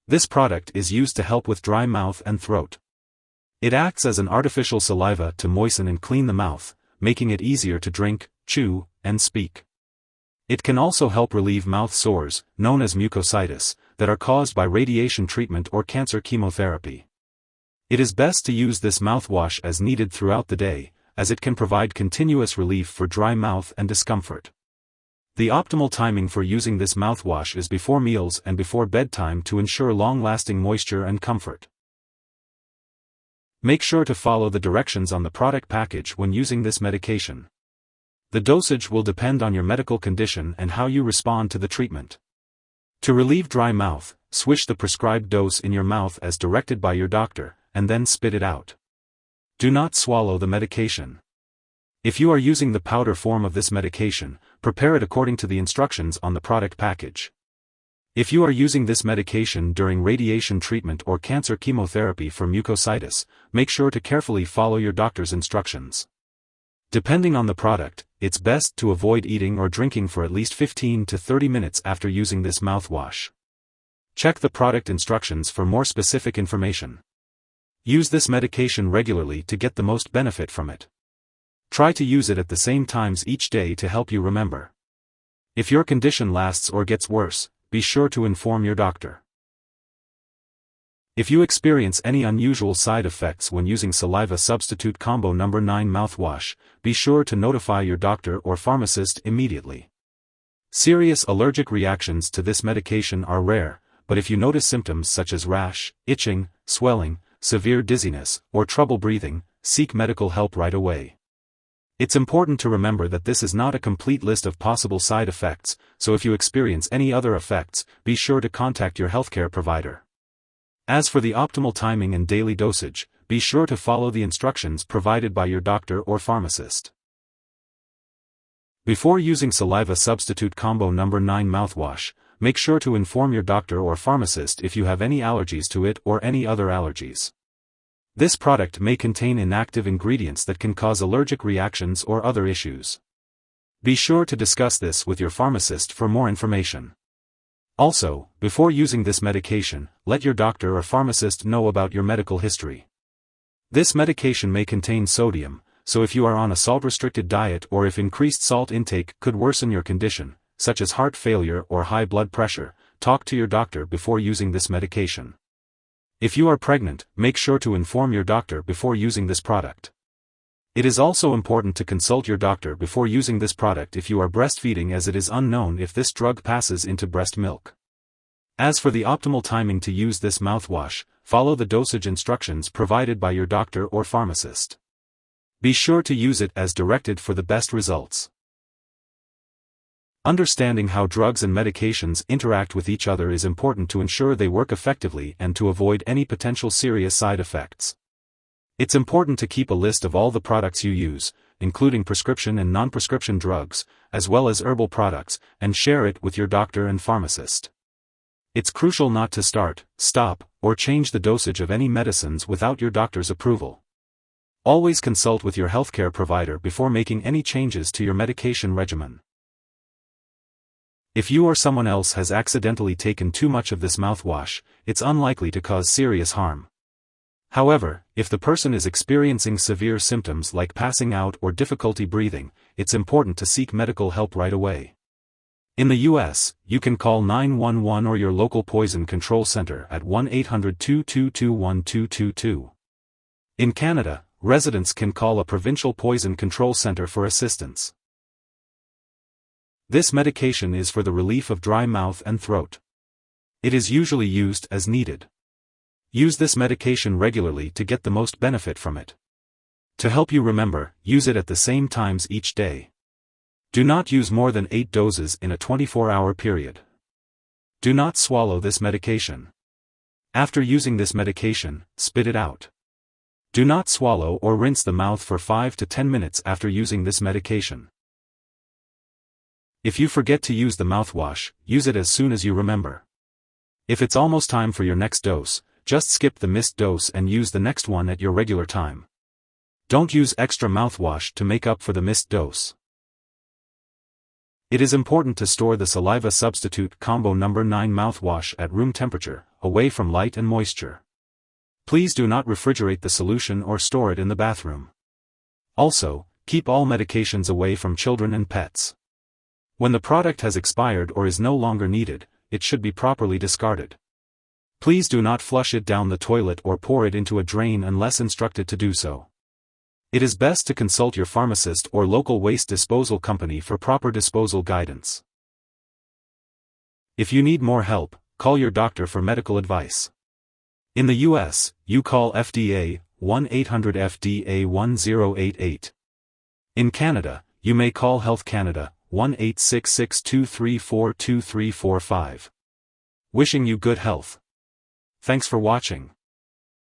This product is used to help with dry mouth and throat. It acts as an artificial saliva to moisten and clean the mouth, making it easier to drink, chew, and speak. It can also help relieve mouth sores, known as mucositis, that are caused by radiation treatment or cancer chemotherapy. It is best to use this mouthwash as needed throughout the day, as it can provide continuous relief for dry mouth and discomfort. The optimal timing for using this mouthwash is before meals and before bedtime to ensure long-lasting moisture and comfort. Make sure to follow the directions on the product package when using this medication. The dosage will depend on your medical condition and how you respond to the treatment. To relieve dry mouth, swish the prescribed dose in your mouth as directed by your doctor, and then spit it out. Do not swallow the medication. If you are using the powder form of this medication, prepare it according to the instructions on the product package. If you are using this medication during radiation treatment or cancer chemotherapy for mucositis, make sure to carefully follow your doctor's instructions. Depending on the product, it's best to avoid eating or drinking for at least 15 to 30 minutes after using this mouthwash. Check the product instructions for more specific information. Use this medication regularly to get the most benefit from it. Try to use it at the same times each day to help you remember. If your condition lasts or gets worse, be sure to inform your doctor. If you experience any unusual side effects when using Saliva Substitute Combo No. 9 mouthwash, be sure to notify your doctor or pharmacist immediately. Serious allergic reactions to this medication are rare, but if you notice symptoms such as rash, itching, swelling, severe dizziness, or trouble breathing, seek medical help right away. It's important to remember that this is not a complete list of possible side effects, so if you experience any other effects, be sure to contact your healthcare provider. As for the optimal timing and daily dosage, be sure to follow the instructions provided by your doctor or pharmacist. Before using Saliva Substitute Combo No. 9 mouthwash, make sure to inform your doctor or pharmacist if you have any allergies to it or any other allergies. This product may contain inactive ingredients that can cause allergic reactions or other issues. Be sure to discuss this with your pharmacist for more information. Also, before using this medication, let your doctor or pharmacist know about your medical history. This medication may contain sodium, so if you are on a salt-restricted diet or if increased salt intake could worsen your condition, such as heart failure or high blood pressure, talk to your doctor before using this medication. If you are pregnant, make sure to inform your doctor before using this product. It is also important to consult your doctor before using this product if you are breastfeeding, as it is unknown if this drug passes into breast milk. As for the optimal timing to use this mouthwash, follow the dosage instructions provided by your doctor or pharmacist. Be sure to use it as directed for the best results. Understanding how drugs and medications interact with each other is important to ensure they work effectively and to avoid any potential serious side effects. It's important to keep a list of all the products you use, including prescription and non-prescription drugs, as well as herbal products, and share it with your doctor and pharmacist. It's crucial not to start, stop, or change the dosage of any medicines without your doctor's approval. Always consult with your healthcare provider before making any changes to your medication regimen. If you or someone else has accidentally taken too much of this mouthwash, it's unlikely to cause serious harm. However, if the person is experiencing severe symptoms like passing out or difficulty breathing, it's important to seek medical help right away. In the U.S., you can call 911 or your local poison control center at 1-800-222-1222. In Canada, residents can call a provincial poison control center for assistance. This medication is for the relief of dry mouth and throat. It is usually used as needed. Use this medication regularly to get the most benefit from it. To help you remember, use it at the same times each day. Do not use more than 8 doses in a 24-hour period. Do not swallow this medication. After using this medication, spit it out. Do not swallow or rinse the mouth for 5 to 10 minutes after using this medication. If you forget to use the mouthwash, use it as soon as you remember. If it's almost time for your next dose, just skip the missed dose and use the next one at your regular time. Don't use extra mouthwash to make up for the missed dose. It is important to store the Saliva Substitute Combo No. 9 mouthwash at room temperature, away from light and moisture. Please do not refrigerate the solution or store it in the bathroom. Also, keep all medications away from children and pets. When the product has expired or is no longer needed, it should be properly discarded. Please do not flush it down the toilet or pour it into a drain unless instructed to do so. It is best to consult your pharmacist or local waste disposal company for proper disposal guidance. If you need more help, call your doctor for medical advice. In the US, you call FDA, 1-800-FDA-1088. In Canada, you may call Health Canada, 1-866-234-2345. Wishing you good health. Thanks for watching.